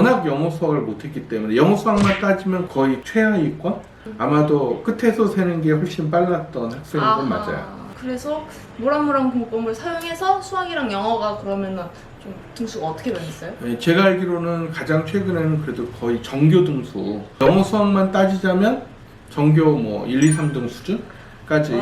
워낙 영어 수학을 못했기 때문에 영어 수학만 따지면 거의 최하위권? 아마도 끝에서 세는 게 훨씬 빨랐던 학생인 건 맞아요. 그래서 모란모란 공법을 사용해서 수학이랑 영어가 그러면은 좀 등수가 어떻게 변했어요? 네, 제가 알기로는 가장 최근에는 그래도 거의 전교 등수, 영어 수학만 따지자면 전교 뭐 1, 2, 3등 수준까지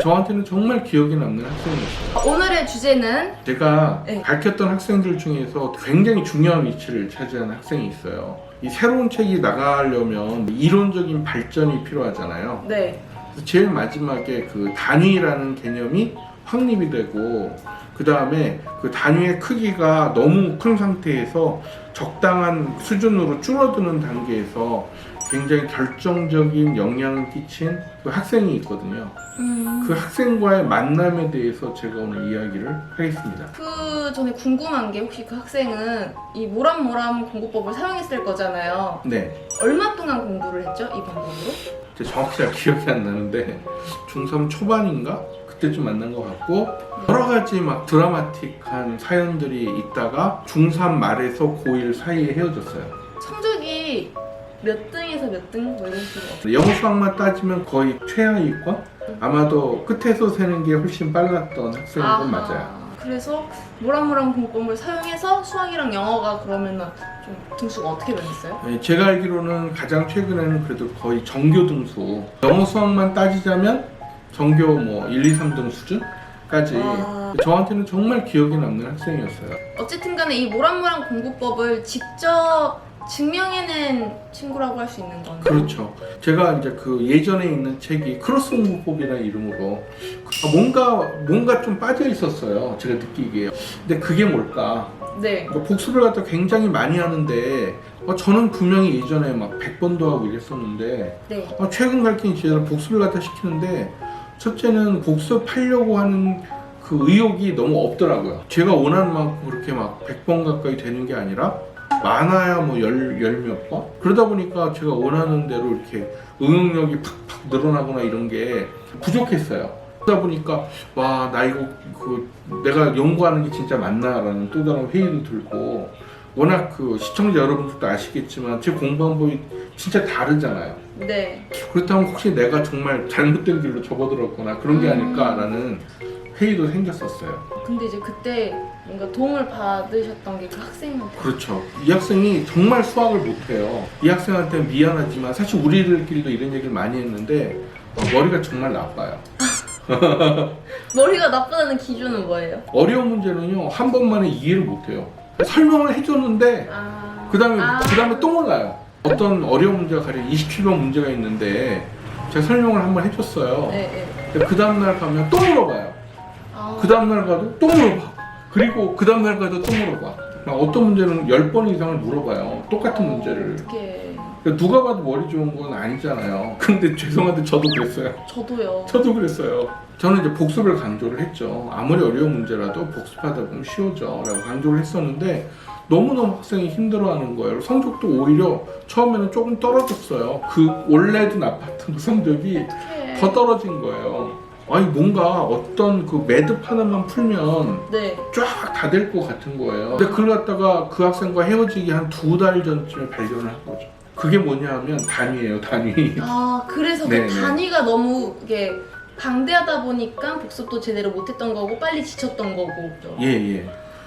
저한테는 정말 기억에 남는 학생이었어요. 오늘의 주제는 제가 네. 가르쳤던 학생들 중에서 굉장히 중요한 위치를 차지하는 학생이 있어요. 이 새로운 책이 나가려면 이론적인 발전이 필요하잖아요. 네. 제일 마지막에 그 단위라는 개념이 확립이 되고, 그 다음에 그 단위의 크기가 너무 큰 상태에서 적당한 수준으로 줄어드는 단계에서 굉장히 결정적인 영향을 끼친 그 학생이 있거든요. 그 학생과의 만남에 대해서 제가 오늘 이야기를 하겠습니다. 그 전에 궁금한 게 혹시 그 학생은 이 모란모란 공부법을 사용했을 거잖아요. 네. 얼마 동안 공부를 했죠? 이 방법으로? 제가 정확히 잘 기억이 안 나는데 중3 초반인가? 그때쯤 만난 것 같고, 여러 가지 막 드라마틱한 사연들이 있다가 중3 말에서 고1 사이에 헤어졌어요. 성적이 몇 등에서 몇 등? 뭐 이런 식으로. 영어 수학만 따지면 거의 최하위권? 아마도 끝에서 세는 게 훨씬 빨랐던 학생인 건 맞아요. 그래서 모란모란 공법을 사용해서 수학이랑 영어가 그러면은 좀 등수가 어떻게 변했어요? 네, 제가 알기로는 가장 최근에는 그래도 거의 전교 등수, 영어 수학만 따지자면 전교 뭐 1, 2, 3등 수준까지 저한테는 정말 기억에 남는 학생이었어요. 어쨌든 간에 이 모란모란 공부법을 직접 증명해낸 친구라고 할 수 있는 건가요? 그렇죠. 제가 이제 그 예전에 있는 책이 크로스 공부법이라는 이름으로 뭔가 좀 빠져 있었어요. 제가 느끼기에. 근데 그게 뭘까? 네. 복습을 갖다 굉장히 많이 하는데 저는 분명히 예전에 막 100번도 하고 이랬었는데 네. 최근 가르치는 지혜를 복습을 갖다 시키는데 첫째는 복습하려고 하는 그 의욕이 너무 없더라고요. 제가 원하는 만큼 그렇게 막 100번 가까이 되는 게 아니라 많아야 뭐 열 몇 번? 그러다 보니까 제가 원하는 대로 이렇게 응용력이 팍팍 늘어나거나 이런 게 부족했어요. 그러다 보니까 와, 나 이거 내가 연구하는 게 진짜 맞나라는 또 다른 회의도 들고, 워낙 그 시청자 여러분들도 아시겠지만 제 공부 방법이 진짜 다르잖아요. 네. 그렇다면 혹시 내가 정말 잘못된 길로 접어들었거나 그런 게 아닐까라는 회의도 생겼었어요. 근데 이제 그때 뭔가 도움을 받으셨던 게 그 학생한테. 그렇죠. 이 학생이 정말 수학을 못해요. 이 학생한테 미안하지만 사실 우리들끼리도 이런 얘기를 많이 했는데 머리가 정말 나빠요. 머리가 나쁘다는 기준은 뭐예요? 어려운 문제는요, 한 번만에 이해를 못해요. 설명을 해줬는데 그 다음에 또 몰라요. 어떤 어려운 문제가 가령 27번 문제가 있는데 제가 설명을 한번 해줬어요. 네. 그 다음날 가면 또 물어봐요. 그 다음날 가도 또 물어봐. 그리고 그 다음날 가도 또 물어봐. 어떤 문제는 10번 이상을 물어봐요. 똑같은 문제를. 어떻게? 누가 봐도 머리 좋은 건 아니잖아요. 근데 죄송한데 저도 그랬어요. 저도요. 저도 그랬어요. 저는 이제 복습을 강조를 했죠. 아무리 어려운 문제라도 복습하다 보면 쉬워져 라고 강조를 했었는데 너무너무 학생이 힘들어하는 거예요. 성적도 오히려 처음에는 조금 떨어졌어요. 그 원래도 나빴던 성적이 어떡해. 더 떨어진 거예요. 아니 뭔가 어떤 그 매듭 하나만 풀면 네. 쫙 다 될 것 같은 거예요. 근데 그걸 갖다가 그 학생과 헤어지기 한 2달 전쯤에 발견을 한 거죠. 그게 뭐냐 하면 단위예요, 단위. 그래서 네네. 그 단위가 너무 이게 방대하다 보니까 복습도 제대로 못했던 거고 빨리 지쳤던 거고. 그죠? 예.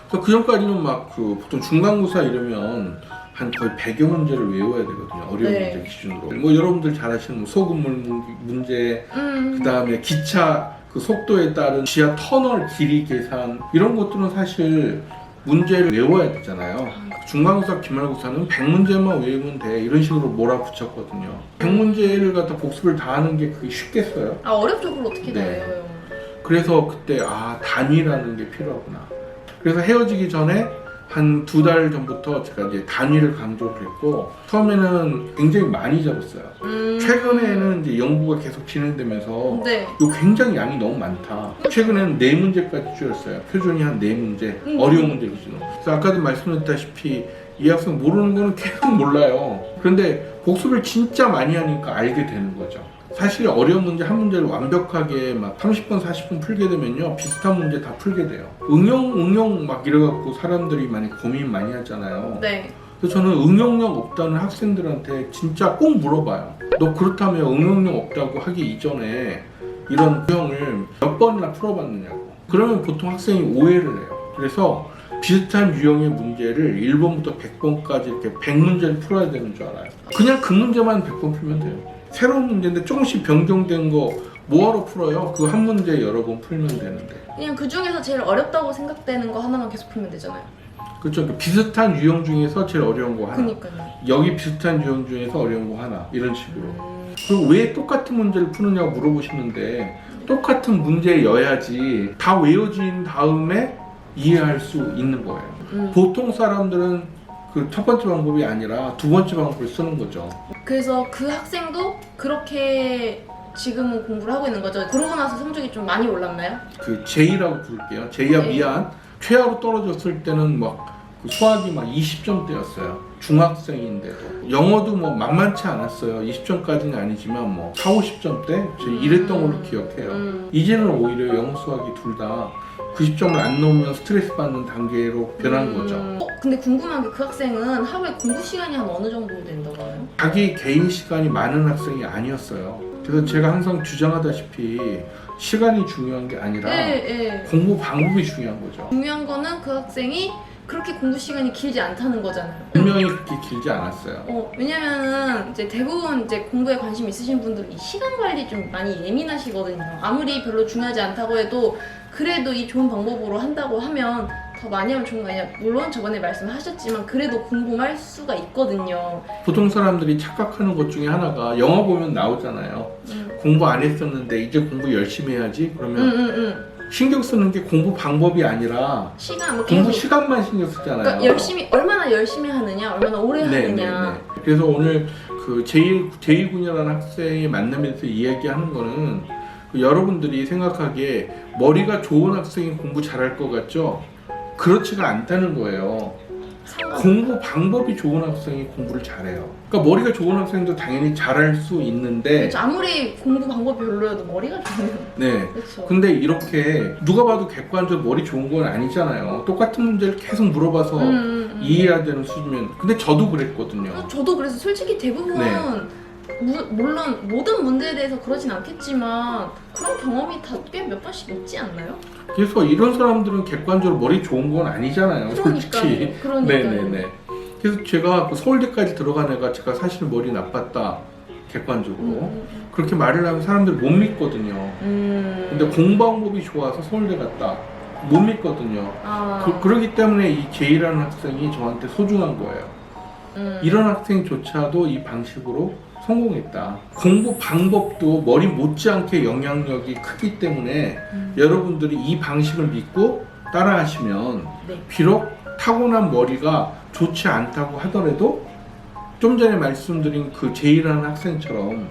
그래서 그 전까지는 막 보통 중간고사 이러면 한 거의 100여 문제를 외워야 되거든요. 어려운 네. 문제 기준으로. 뭐 여러분들 잘 아시는 소금물 문제, 그 다음에 기차 그 속도에 따른 지하 터널 길이 계산, 이런 것들은 사실 문제를 외워야 되잖아요. 중간고사, 기말고사는 100문제만 외우면 돼, 이런 식으로 몰아붙였거든요. 100문제를 갖다 복습을 다 하는 게 그게 쉽겠어요? 어렵죠. 그걸 어떻게 다 네. 외워요? 그래서 그때 단위라는 게 필요하구나. 그래서 헤어지기 전에 한 2달 전부터 제가 이제 단위를 강조를 했고, 처음에는 굉장히 많이 잡았어요. 최근에는 이제 연구가 계속 진행되면서 네. 이거 굉장히 양이 너무 많다. 최근에는 4문제까지 줄였어요. 표준이 한 4문제, 어려운 문제 기준으로. 그래서 아까도 말씀드렸다시피 이 학생 모르는 거는 계속 몰라요. 그런데 복습을 진짜 많이 하니까 알게 되는 거죠. 사실 어려운 문제 한 문제를 완벽하게 막 30번, 40분 풀게 되면요, 비슷한 문제 다 풀게 돼요. 응용 막 이래갖고 사람들이 많이 고민 많이 하잖아요. 네. 그래서 저는 응용력 없다는 학생들한테 진짜 꼭 물어봐요. 너 그렇다면 응용력 없다고 하기 이전에 이런 유형을 몇 번이나 풀어봤느냐고. 그러면 보통 학생이 오해를 해요. 그래서 비슷한 유형의 문제를 1번부터 100번까지 이렇게 100문제를 풀어야 되는 줄 알아요. 그냥 그 문제만 100번 풀면 돼요. 새로운 문제인데 조금씩 변경된 거 뭐하러 풀어요? 그 한 문제 여러 번 풀면 되는데. 그냥 그 중에서 제일 어렵다고 생각되는 거 하나만 계속 풀면 되잖아요. 그렇죠. 그 비슷한 유형 중에서 제일 어려운 거 하나. 그니까요. 여기 비슷한 유형 중에서 어려운 거 하나. 이런 식으로. 그리고 왜 똑같은 문제를 푸느냐고 물어보시는데 똑같은 문제여야지 다 외워진 다음에 이해할 수 있는 거예요. 보통 사람들은 그 첫 번째 방법이 아니라 두 번째 방법을 쓰는 거죠. 그래서 그 학생도 그렇게 지금은 공부를 하고 있는 거죠. 그러고 나서 성적이 좀 많이 올랐나요? 그 제이라고 부를게요. 제이야 네. 미안. 최하로 떨어졌을 때는 막 그 수학이 막 20점대였어요. 중학생인데도. 영어도 뭐 만만치 않았어요. 20점까지는 아니지만 뭐 4, 50점대? 저 이랬던 걸로 기억해요. 이제는 오히려 영어 수학이 둘 다 90점을 안 넣으면 스트레스 받는 단계로 변한 거죠. 근데 궁금한 게 그 학생은 하루에 공부 시간이 한 어느 정도 된다고 해요? 자기 개인 시간이 많은 학생이 아니었어요. 그래서 제가 항상 주장하다시피 시간이 중요한 게 아니라 네. 공부 방법이 중요한 거죠. 중요한 거는 그 학생이 그렇게 공부 시간이 길지 않다는 거잖아요. 분명히 그렇게 길지 않았어요. 왜냐면은 이제 대부분 이제 공부에 관심 있으신 분들은 이 시간 관리 좀 많이 예민하시거든요. 아무리 별로 중요하지 않다고 해도 그래도 이 좋은 방법으로 한다고 하면 더 많이 하면 좋은 거 아니야. 물론 저번에 말씀하셨지만 그래도 공부할 수가 있거든요. 보통 사람들이 착각하는 것 중에 하나가 영어 보면 나오잖아요. 공부 안 했었는데 이제 공부 열심히 해야지. 그러면 신경 쓰는 게 공부 방법이 아니라 시간 뭐 공부 계속 시간만 신경 쓰잖아요. 그러니까 얼마나 열심히 하느냐, 얼마나 오래 하느냐. 그래서 오늘 그 제2군이라는 학생의 만남에서 이야기하는 거는 그 여러분들이 생각하기에 머리가 좋은 학생이 공부 잘할 것 같죠? 그렇지가 않다는 거예요. 공부 방법이 좋은 학생이 공부를 잘해요. 그러니까 머리가 좋은 학생도 당연히 잘할 수 있는데 그렇죠. 아무리 공부 방법이 별로여도 머리가 좋으면 네. 그렇죠. 근데 이렇게 누가 봐도 객관적으로 머리 좋은 건 아니잖아요. 똑같은 문제를 계속 물어봐서 이해해야 되는 수준이면. 근데 저도 그랬거든요. 저도 그래서 솔직히 대부분 네. 물론 모든 문제에 대해서 그러진 않겠지만 그런 경험이 다 꽤 몇 번씩 있지 않나요? 그래서 이런 사람들은 객관적으로 머리 좋은 건 아니잖아요. 솔직히. 그러니까요. 네네네. 그래서 제가 그 서울대까지 들어간 애가 제가 사실 머리 나빴다. 객관적으로. 그렇게 말을 하면 사람들이 못 믿거든요. 근데 공부 방법이 좋아서 서울대 갔다. 못 믿거든요. 그러기 때문에 이 제이라는 학생이 저한테 소중한 거예요. 이런 학생조차도 이 방식으로 성공했다. 공부 방법도 머리 못지않게 영향력이 크기 때문에 여러분들이 이 방식을 믿고 따라하시면 비록 타고난 머리가 좋지 않다고 하더라도 좀 전에 말씀드린 그 제이라는 학생처럼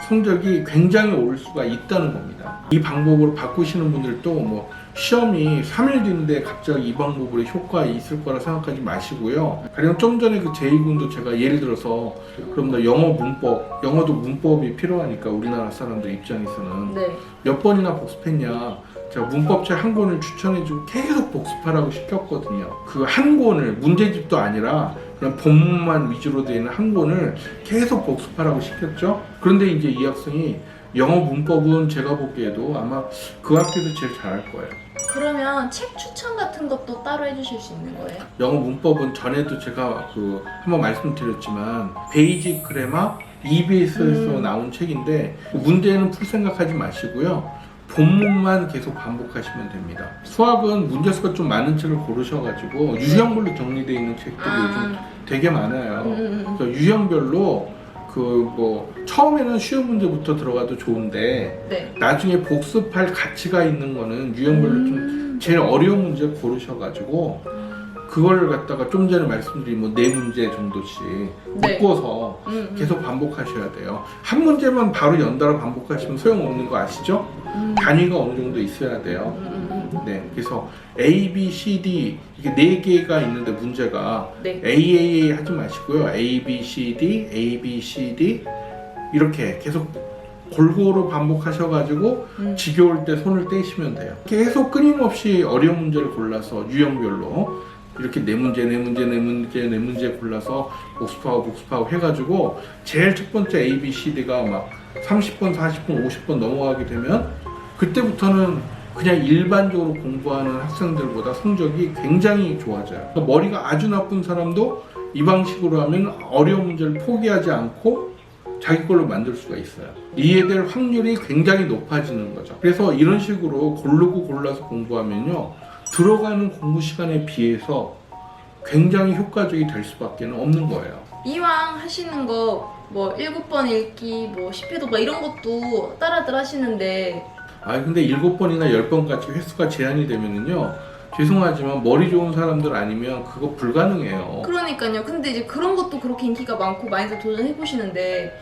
성적이 굉장히 오를 수가 있다는 겁니다. 이 방법으로 바꾸시는 분들도 뭐 시험이 3일 뒤인데 갑자기 이 방법으로 효과가 있을 거라 생각하지 마시고요. 가령 좀 전에 그 제이군도 제가 예를 들어서 그럼 너 영어 문법, 영어도 문법이 필요하니까 우리나라 사람들 입장에서는 몇 번이나 복습했냐. 제가 문법책 한 권을 추천해주고 계속 복습하라고 시켰거든요. 그 한 권을 문제집도 아니라 그냥 본문만 위주로 되어 있는 한 권을 계속 복습하라고 시켰죠. 그런데 이제 이 학생이 영어 문법은 제가 보기에도 아마 그 학교에서 제일 잘할 거예요. 그러면 책 추천 같은 것도 따로 해주실 수 있는 거예요? 영어 문법은 전에도 제가 그 한번 말씀드렸지만 베이직 그래마 EBS에서 나온 책인데 문제는 풀 생각하지 마시고요. 본문만 계속 반복하시면 됩니다. 수학은 문제수가 좀 많은 책을 고르셔가지고 유형별로 정리되어 있는 책들이 요즘 되게 많아요. 그래서 유형별로 그 뭐 처음에는 쉬운 문제부터 들어가도 좋은데 나중에 복습할 가치가 있는 거는 유형별로 좀 제일 어려운 문제 고르셔가지고 그걸 갖다가 좀 전에 말씀드린 뭐 4문제 정도씩 묶어서 계속 반복하셔야 돼요. 한 문제만 바로 연달아 반복하시면 소용없는 거 아시죠? 단위가 어느 정도 있어야 돼요. 네, 그래서 A, B, C, D 이게 4개가 있는데 문제가 AAA 하지 마시고요. A, B, C, D, A, B, C, D 이렇게 계속 골고루 반복하셔가지고 지겨울 때 손을 떼시면 돼요. 계속 끊임없이 어려운 문제를 골라서 유형별로 이렇게 네 문제 골라서 복습하고 해가지고 제일 첫 번째 A, B, C, D가 막 30번, 40번, 50번 넘어가게 되면 그때부터는 그냥 일반적으로 공부하는 학생들보다 성적이 굉장히 좋아져요. 그러니까 머리가 아주 나쁜 사람도 이 방식으로 하면 어려운 문제를 포기하지 않고 자기 걸로 만들 수가 있어요. 이해될 확률이 굉장히 높아지는 거죠. 그래서 이런 식으로 고르고 골라서 공부하면요, 들어가는 공부 시간에 비해서 굉장히 효과적이 될 수밖에 없는 거예요. 이왕 하시는 거 뭐 7번 읽기, 뭐 10회 도봐 이런 것도 따라들 하시는데 근데 7번이나 10번 같이 횟수가 제한이 되면은요, 죄송하지만 머리 좋은 사람들 아니면 그거 불가능해요. 그러니까요. 근데 이제 그런 것도 그렇게 인기가 많고 많이들 도전해 보시는데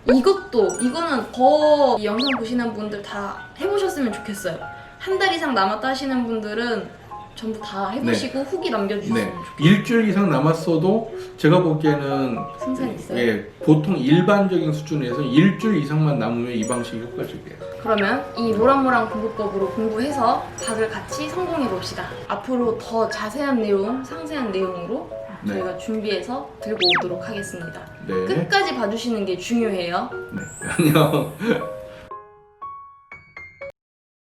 이거는 더 이 영상 보시는 분들 다 해보셨으면 좋겠어요. 한 달 이상 남았다 하시는 분들은 전부 다 해보시고 후기 남겨주셨으면 좋겠어요. 일주일 이상 남았어도 제가 보기에는 승산이 있어요? 예, 보통 일반적인 수준에서 일주일 이상만 남으면 이 방식이 효과적이에요. 그러면 이 모란모란 공부법으로 공부해서 다들 같이 성공해 봅시다. 앞으로 더 자세한 내용, 상세한 내용으로 네. 저희가 준비해서 들고 오도록 하겠습니다. 네. 끝까지 봐주시는 게 중요해요. 네. 안녕.